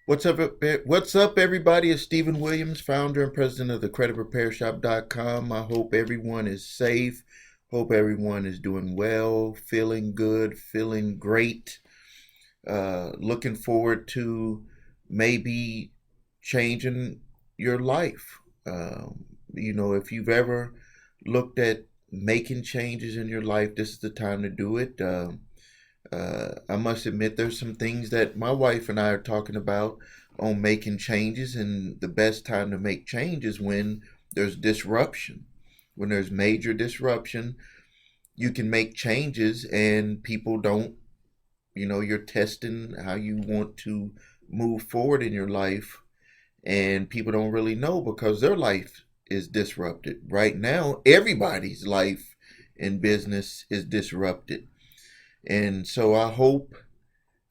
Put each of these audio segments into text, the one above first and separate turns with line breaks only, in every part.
What's up, everybody? It's Stephen Williams, founder and president of the CreditRepairShop.com. I hope everyone is safe. Hope everyone is doing well, feeling good, feeling great. Looking forward to maybe changing your life. If you've ever looked at making changes in your life, this is the time to do it. I must admit, there's some things that my wife and I are talking about on making changes, and the best time to make changes when there's disruption. When there's major disruption, you can make changes, and people don't, you're testing how you want to move forward in your life, and people don't really know because their life is disrupted. Right now, everybody's life in business is disrupted. And so I hope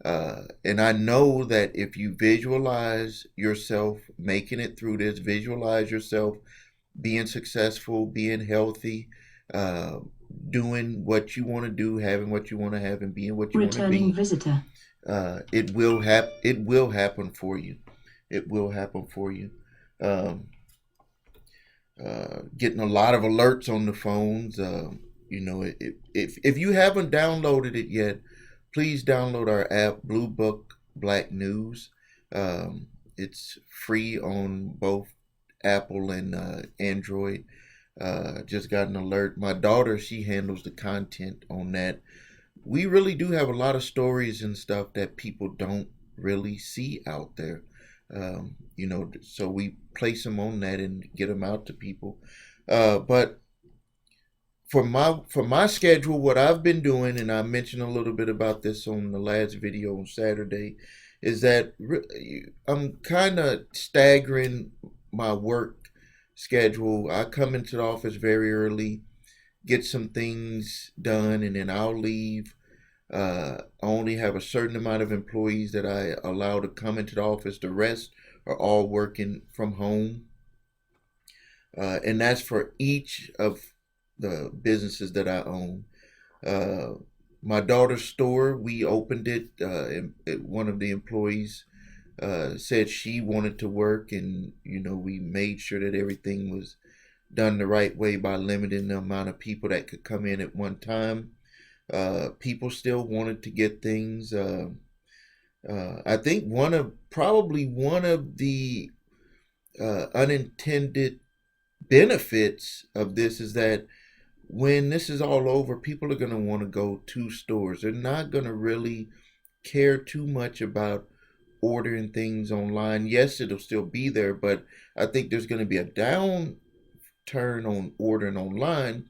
and I know that if you visualize yourself making it through this, visualize yourself being successful, being healthy, uh, doing what you want to do, having what you want to have, and being what you want to
Returning
be,
visitor.
It will happen for you. It will happen for you. Um, Getting a lot of alerts on the phones. If you haven't downloaded it yet, please download our app, Blue Book Black News. It's free on both Apple and Android. Just got an alert. My daughter, she handles the content on that. We really do have a lot of stories and stuff that people don't really see out there. So we place them on that and get them out to people. But for my schedule, what I've been doing, and I mentioned a little bit about this on the last video on Saturday, is that I'm kind of staggering my work schedule. I come into the office very early, get some things done, and then I'll leave. I only have a certain amount of employees that I allow to come into the office. The rest are all working from home. And that's for each of the businesses that I own. Uh, my daughter's store, we opened it. And one of the employees said she wanted to work, and we made sure that everything was done the right way by limiting the amount of people that could come in at one time. People still wanted to get things. I think probably one of the unintended benefits of this is that when this is all over, people are going to want to go to stores. They're not going to really care too much about ordering things online. Yes, it'll still be there, but I think there's going to be a downturn on ordering online,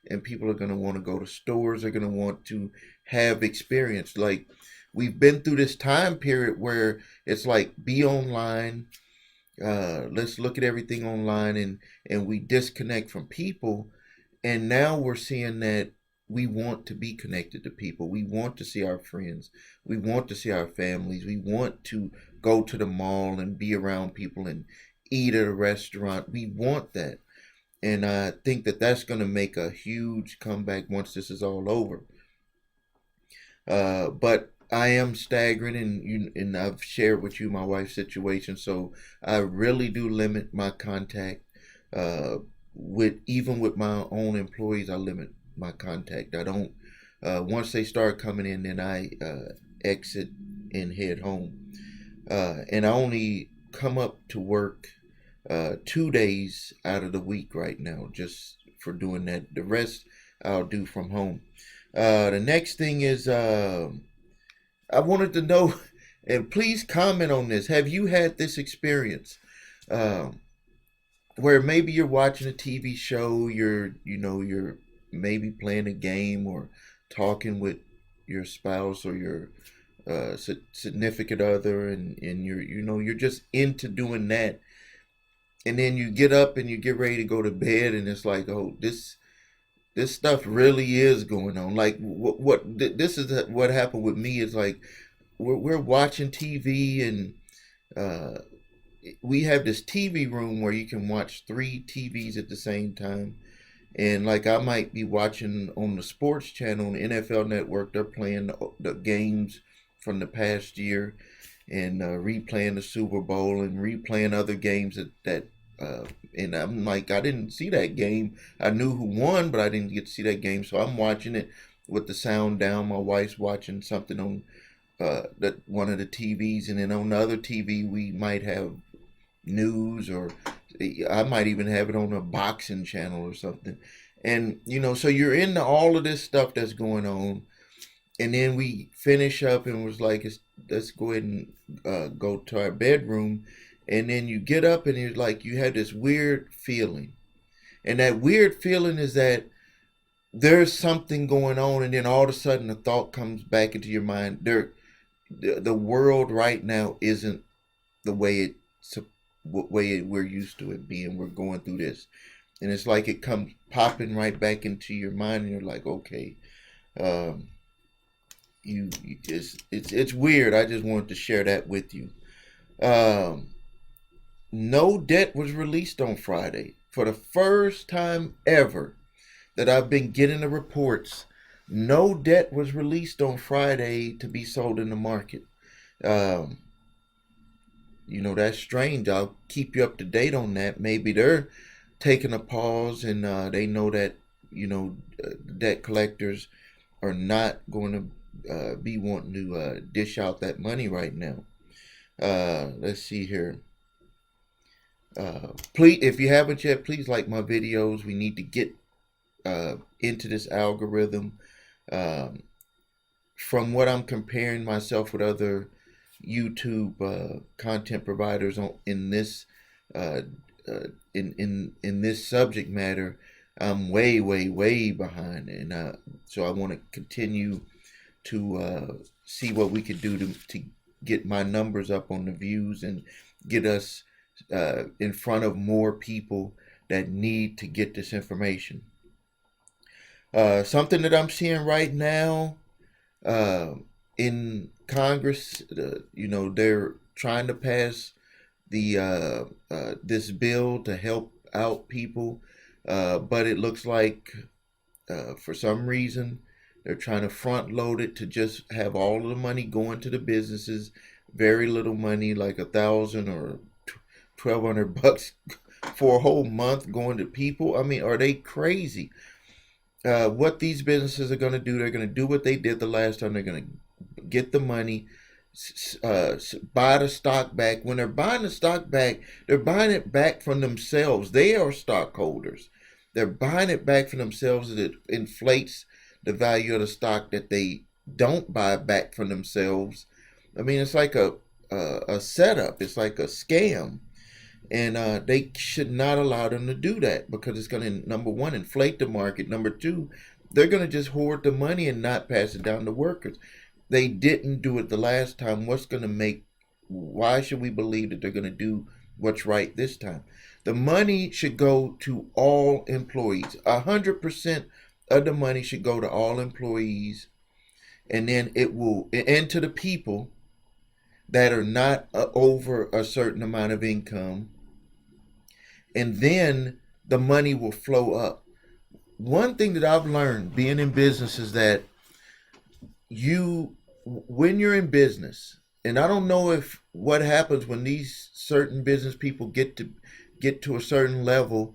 and people are going to want to go to stores. They're going to want to have experience. Like, we've been through this time period where it's like, be online, let's look at everything online, and we disconnect from people. And now we're seeing that we want to be connected to people. We want to see our friends. We want to see our families. We want to go to the mall and be around people and eat at a restaurant. We want that. And I think that that's going to make a huge comeback once this is all over. But I am staggering, and I've shared with you my wife's situation, so I really do limit my contact. With my own employees, I limit my contact. I don't. Once they start coming in, then I exit and head home. And I only come up to work 2 days out of the week right now, just for doing that. The rest I'll do from home. The next thing is, I wanted to know, and please comment on this. Have you had this experience um, where maybe you're watching a TV show, you're maybe playing a game or talking with your spouse or your significant other, and you're just into doing that, and then you get up and you get ready to go to bed, and it's like, oh, this stuff really is going on. Like, this is what happened with me. Is like, we're watching TV, and uh, we have this TV room where you can watch three TVs at the same time. And like, I might be watching on the sports channel on the NFL Network. They're playing the games from the past year, and replaying the Super Bowl and replaying other games and I'm like, I didn't see that game. I knew who won, but I didn't get to see that game. So I'm watching it with the sound down. My wife's watching something on that one of the TVs, and then on the other TV we might have news, or I might even have it on a boxing channel or something. And so you're into all of this stuff that's going on, and then we finish up and was like, let's go ahead and go to our bedroom. And then you get up and you're like, you have this weird feeling. And that weird feeling is that there's something going on, and then all of a sudden a thought comes back into your mind. The world right now isn't the way we're used to it being. We're going through this. And it's like it comes popping right back into your mind, and you're like, okay, it's weird. I just wanted to share that with you. No debt was released on Friday. For the first time ever that I've been getting the reports, no debt was released on Friday to be sold in the market. That's strange. I'll keep you up to date on that. Maybe they're taking a pause, and they know that, debt collectors are not going to be wanting to dish out that money right now. Let's see here. Please, if you haven't yet, please like my videos. We need to get into this algorithm. From what I'm comparing myself with other YouTube content providers in this in this subject matter, I'm way, way, way behind, and so I want to continue to see what we could do to get my numbers up on the views and get us in front of more people that need to get this information. Something that I'm seeing right now in Congress, they're trying to pass this bill to help out people, but it looks like for some reason they're trying to front load it to just have all of the money going to the businesses, very little money, like $1,000 or $1,200 for a whole month going to people. I mean, are they crazy? What these businesses are going to do, they're going to do what they did the last time. They're going to get the money, buy the stock back. When they're buying the stock back, they're buying it back from themselves. They are stockholders. They're buying it back from themselves. It inflates the value of the stock that they don't buy back from themselves. I mean, it's like a setup. It's like a scam. And they should not allow them to do that, because it's going to, number one, inflate the market. Number two, they're going to just hoard the money and not pass it down to workers. They didn't do it the last time. Why should we believe that they're going to do what's right this time? The money should go to all employees. 100% of the money should go to all employees. And then and to the people that are not over a certain amount of income. And then the money will flow up. One thing that I've learned being in business is that when you're in business, and I don't know if what happens when these certain business people get to a certain level,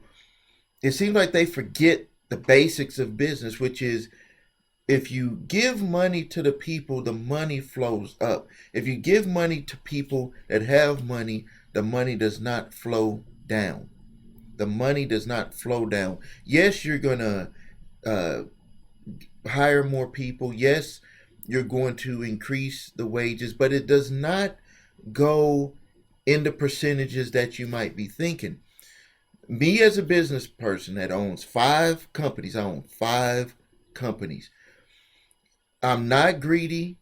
it seems like they forget the basics of business, which is, if you give money to the people, the money flows up. If you give money to people that have money, the money does not flow down. The money does not flow down. Yes, you're going to hire more people. Yes, you're going to increase the wages, but it does not go in the percentages that you might be thinking. Me as a business person that owns 5 companies, I own 5 companies. I'm not greedy.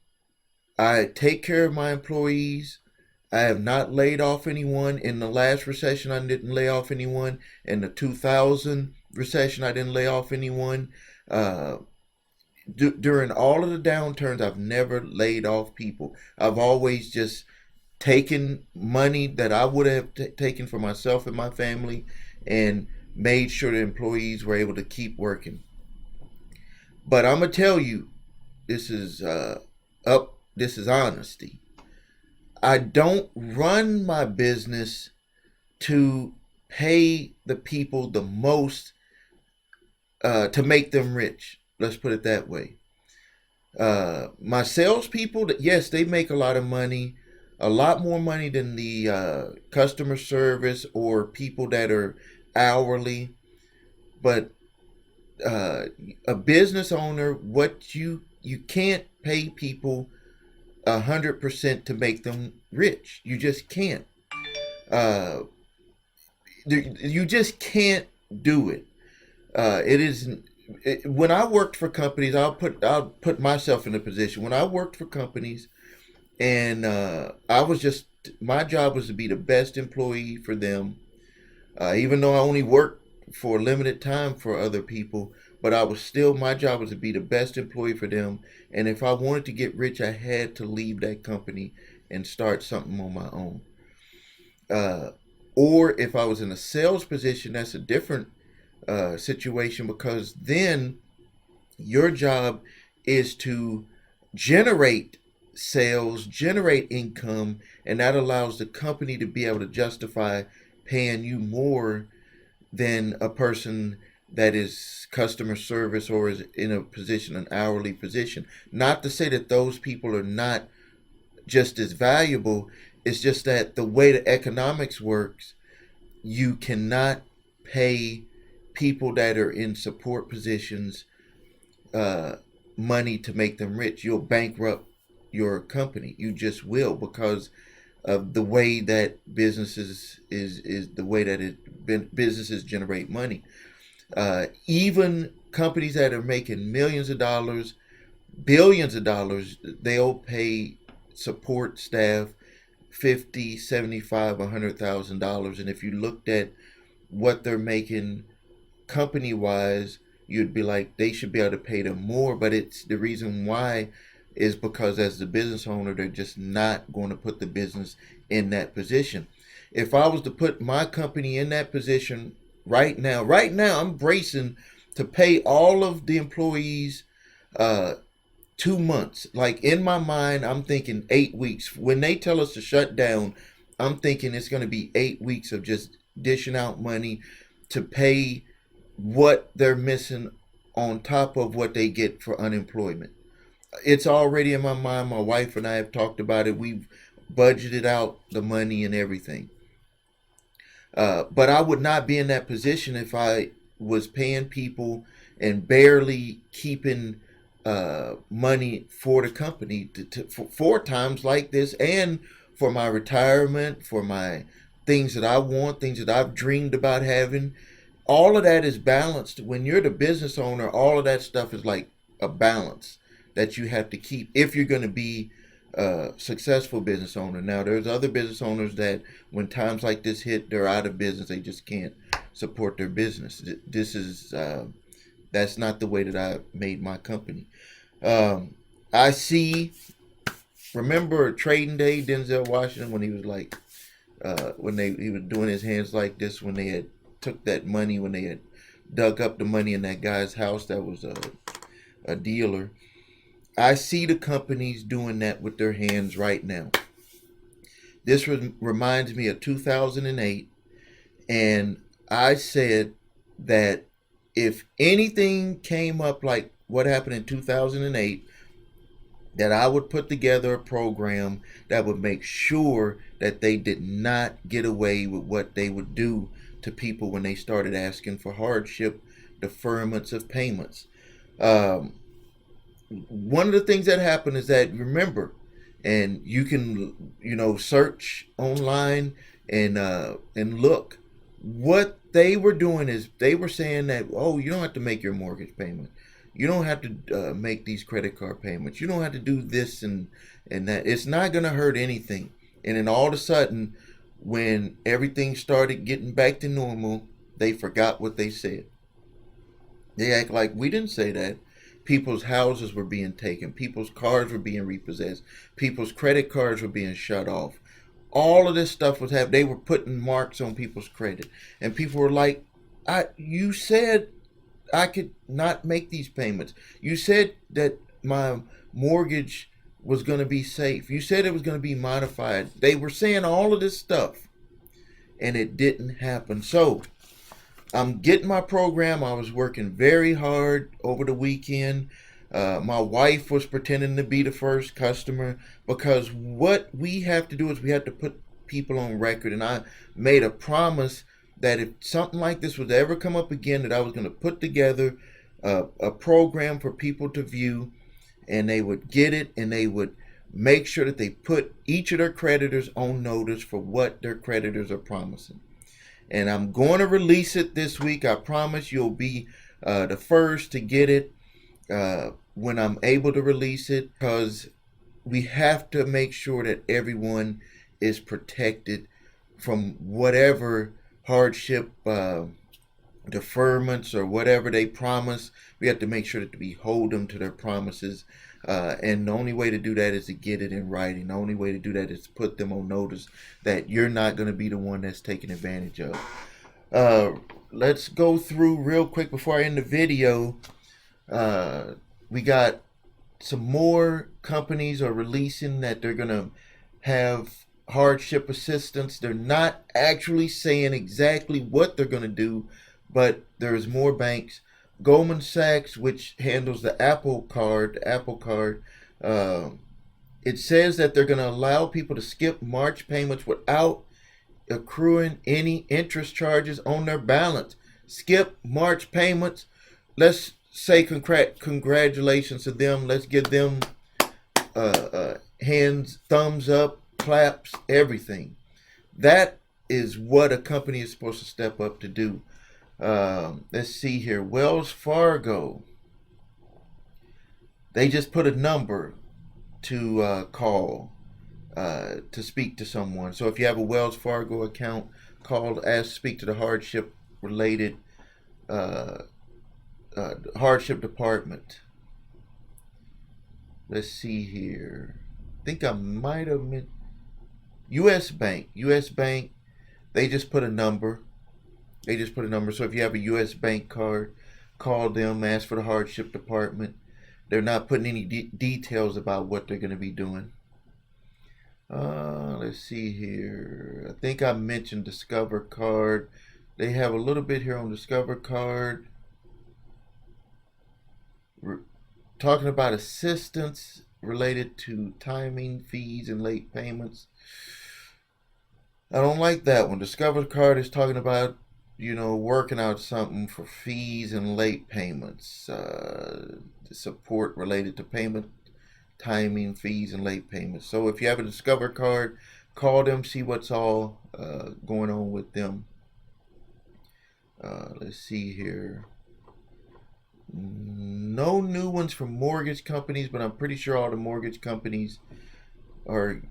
I take care of my employees. I have not laid off anyone. In the last recession, I didn't lay off anyone. In the 2000 recession, I didn't lay off anyone. During all of the downturns, I've never laid off people. I've always just taken money that I would have taken for myself and my family and made sure the employees were able to keep working. But I'm going to tell you, this is honesty. I don't run my business to pay the people the most to make them rich. Let's put it that way. My salespeople, yes, they make a lot of money, a lot more money than the customer service or people that are hourly. But a business owner, what you can't pay people 100% to make them rich. You just can't. Uh, you just can't do it. It isn't. When I worked for companies, I'll put myself in a position. When I worked for companies, and I was just my job was to be the best employee for them. Even though I only worked for a limited time for other people, but I was still my job was to be the best employee for them. And if I wanted to get rich, I had to leave that company and start something on my own. Uh, or if I was in a sales position, that's a different situation because then your job is to generate sales, generate income, and that allows the company to be able to justify paying you more than a person that is customer service or is in a position, an hourly position. Not to say that those people are not just as valuable. It's just that the way the economics works, you cannot pay people that are in support positions uh, money to make them rich. You'll bankrupt your company. You just will because of the way that businesses is the way that businesses generate money. Even companies that are making millions of dollars, billions of dollars, they'll pay support staff 50, 75, $100,000. And if you looked at what they're making company wise, you'd be like they should be able to pay them more. But it's the reason why is because as the business owner, they're just not going to put the business in that position. If I was to put my company in that position right now I'm bracing to pay all of the employees uh 2 months. Like in my mind, I'm thinking 8 weeks. When they tell us to shut down, I'm thinking it's going to be 8 weeks of just dishing out money to pay what they're missing on top of what they get for unemployment. It's already in my mind. My wife and I have talked about it. We've budgeted out the money and everything. But I would not be in that position if I was paying people and barely keeping money for the company for times like this and for my retirement, for my things that I want, things that I've dreamed about having. All of that is balanced. When you're the business owner, all of that stuff is like a balance that you have to keep if you're going to be a successful business owner. Now, there's other business owners that when times like this hit, they're out of business. They just can't support their business. This is that's not the way that I made my company. Um, I see. Remember Trading Day, Denzel Washington, when he was like, when he was doing his hands like this, when they had took that money, when they had dug up the money in that guy's house that was a dealer. I see the companies doing that with their hands right now. This reminds me of 2008, and I said that if anything came up like what happened in 2008, that I would put together a program that would make sure that they did not get away with what they would do to people when they started asking for hardship, deferments of payments. Um, One of the things that happened is that remember, and you can search online and look. What they were doing is they were saying that, oh, you don't have to make your mortgage payment. You don't have to make these credit card payments. You don't have to do this and that. It's not going to hurt anything. And then all of a sudden, when everything started getting back to normal, they forgot what they said. They act like we didn't say that. People's houses were being taken. People's cars were being repossessed. People's credit cards were being shut off. All of this stuff was happening. They were putting marks on people's credit. And people were like, you said I could not make these payments. You said that my mortgage was going to be safe. You said it was going to be modified. They were saying all of this stuff, and it didn't happen. So I'm getting my program. I was working very hard over the weekend. My wife was pretending to be the first customer, because what we have to do is we have to put people on record. And I made a promise that if something like this would ever come up again, that I was going to put together a program for people to view, and they would get it, and they would make sure that they put each of their creditors on notice for what their creditors are promising. And I'm going to release it this week. I promise you'll be the first to get it when I'm able to release it, because we have to make sure that everyone is protected from whatever hardship deferments or whatever they promise. We have to make sure that we hold them to their promises. And the only way to do that is to get it in writing. The only way to do that is to put them on notice that you're not going to be the one that's taken advantage of. Let's go through real quick before I end the video. We got some more companies are releasing that they're going to have hardship assistance. They're not actually saying exactly what they're going to do, but there's more banks. Goldman Sachs, which handles the Apple Card, it says that they're going to allow people to skip March payments without accruing any interest charges on their balance. Skip March payments. Let's say congratulations to them. Let's give them hands, thumbs up, claps, everything. That is what a company is supposed to step up to do. Let's see here. Wells Fargo. They just put a number to call to speak to someone. So if you have a Wells Fargo account, speak to the hardship related hardship department. Let's see here. I think I might have meant U.S. Bank. They just put a number. So if you have a U.S. Bank card, call them, ask for the hardship department. They're not putting any details about what they're going to be doing. Let's see here. I think I mentioned Discover Card. They have a little bit here on Discover Card. Talking about assistance related to timing, fees, and late payments. I don't like that one. Discover Card is talking about, working out something for fees and late payments. Support related to payment, timing, fees, and late payments. So if you have a Discover Card, call them, see what's all going on with them. Let's see here. No new ones from mortgage companies, but I'm pretty sure all the mortgage companies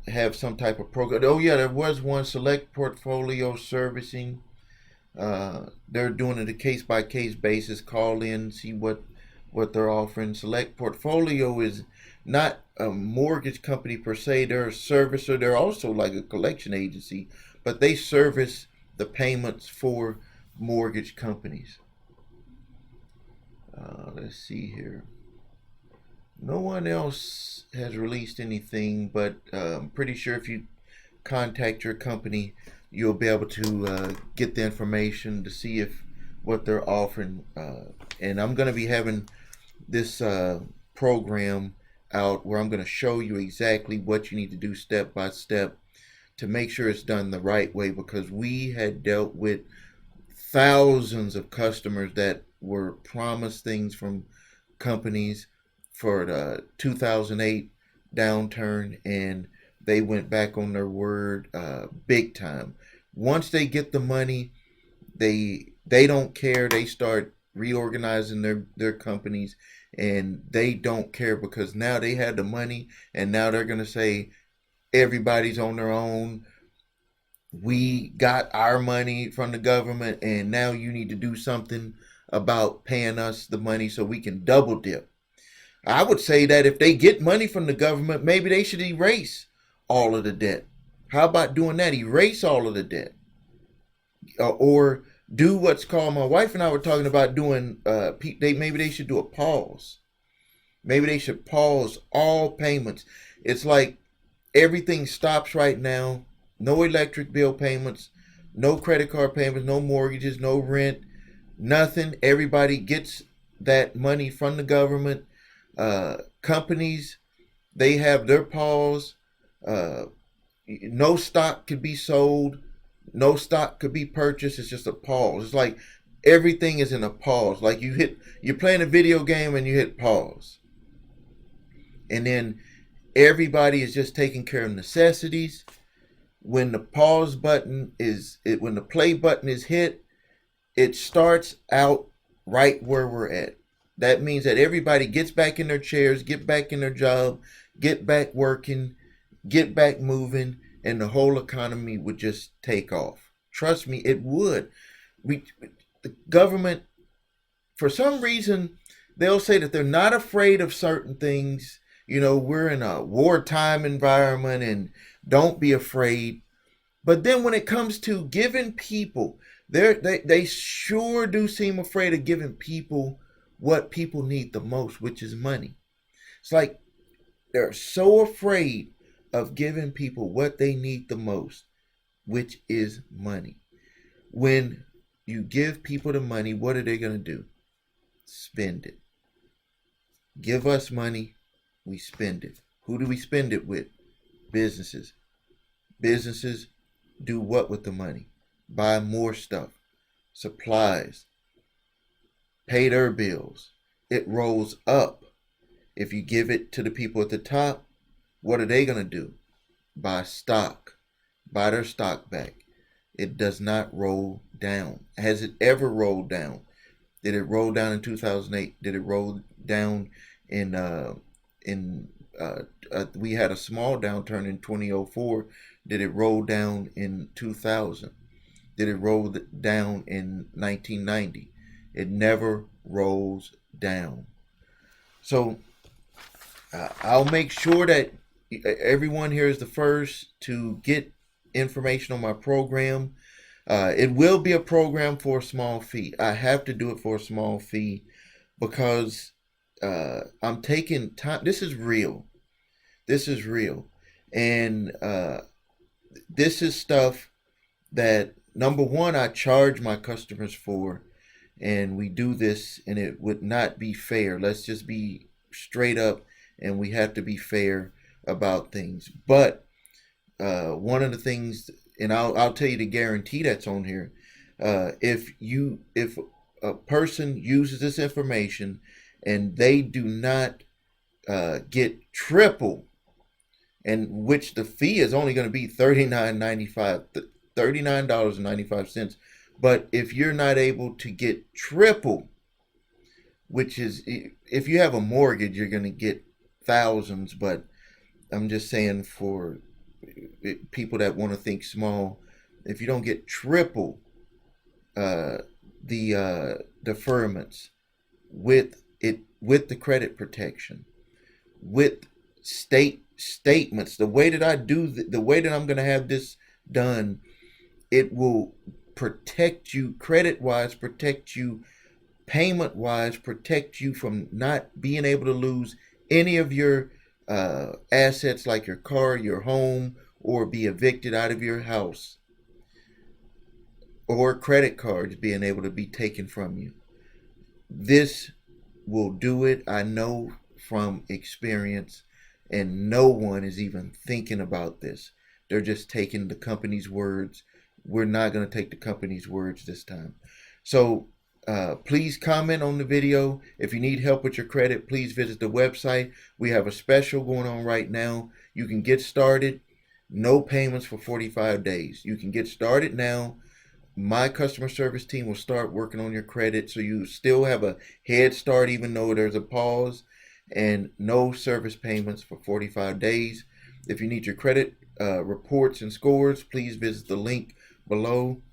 have some type of program. Oh yeah, there was one, Select Portfolio Servicing. They're doing it a case-by-case basis. Call in, see what they're offering. Select Portfolio is not a mortgage company per se. They're a servicer. They're also like a collection agency, but they service the payments for mortgage companies. Let's see here. No one else has released anything, but I'm pretty sure if you contact your company, you'll be able to get the information to see what they're offering. And I'm going to be having this program out where I'm going to show you exactly what you need to do step by step to make sure it's done the right way, because we had dealt with thousands of customers that were promised things from companies for the 2008 downturn, and they went back on their word big time. Once they get the money, they don't care. They start reorganizing their companies, and they don't care, because now they had the money, and now they're going to say everybody's on their own. We got our money from the government, and now you need to do something about paying us the money so we can double dip. I would say that if they get money from the government, maybe they should erase all of the debt. How about doing that? Erase all of the debt. Or do what's called, my wife and I were talking about doing, maybe they should do a pause. Maybe they should pause all payments. It's like everything stops right now. No electric bill payments, no credit card payments, no mortgages, no rent, nothing. Everybody gets that money from the government. Companies, they have their pause. Uh, no stock could be sold. No stock could be purchased. It's just a pause. It's like everything is in a pause. Like you're playing a video game and you hit pause. And then everybody is just taking care of necessities. When the pause button when the play button is hit, it starts out right where we're at. That means that everybody gets back in their chairs, get back in their job, get back working, get back moving, and the whole economy would just take off. Trust me, it would. The government, for some reason, they'll say that they're not afraid of certain things. We're in a wartime environment and don't be afraid. But then when it comes to giving people, they sure do seem afraid of giving people what people need the most, which is money. It's like they're so afraid of giving people what they need the most, which is money. When you give people the money, what are they going to do? Spend it. Give us money, we spend it. Who do we spend it with? Businesses. Businesses do what with the money? Buy more stuff, supplies, pay their bills. It rolls up. If you give it to the people at the top, what are they going to do? Buy stock, buy their stock back. It does not roll down. Has it ever rolled down? Did it roll down in 2008? Did it roll down we had a small downturn in 2004. Did it roll down in 2000? Did it roll down in 1990? It never rolls down. So I'll make sure that everyone here is the first to get information on my program. It will be a program for a small fee. I have to do it for a small fee because I'm taking time. This is real. This is real. And this is stuff that, number one, I charge my customers for. And we do this, and it would not be fair. Let's just be straight up, and we have to be fair about things. But one of the things, and I'll tell you the guarantee that's on here. If a person uses this information and they do not get triple, and which the fee is only going to be $39.95. But if you're not able to get triple, which is, if you have a mortgage, you're going to get thousands. But I'm just saying, for people that want to think small, if you don't get triple the deferments with the credit protection, with statements, the way that I do the way that I'm going to have this done, it will protect you credit wise, protect you payment wise, protect you from not being able to lose any of your assets like your car, your home, or be evicted out of your house, or credit cards being able to be taken from you. This will do it. I know from experience, and no one is even thinking about this. They're just taking the company's words. We're not going to take the company's words this time. So please comment on the video. If you need help with your credit, please visit the website. We have a special going on right now. You can get started. No payments for 45 days. You can get started now. My customer service team will start working on your credit, so you still have a head start even though there's a pause, and no service payments for 45 days. If you need your credit reports and scores, please visit the link below.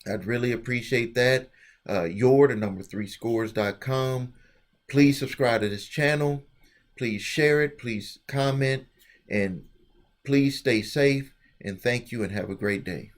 I'd really appreciate that. The number 3scores.com. Please subscribe to this channel. Please share it. Please comment. And please stay safe. And thank you and have a great day.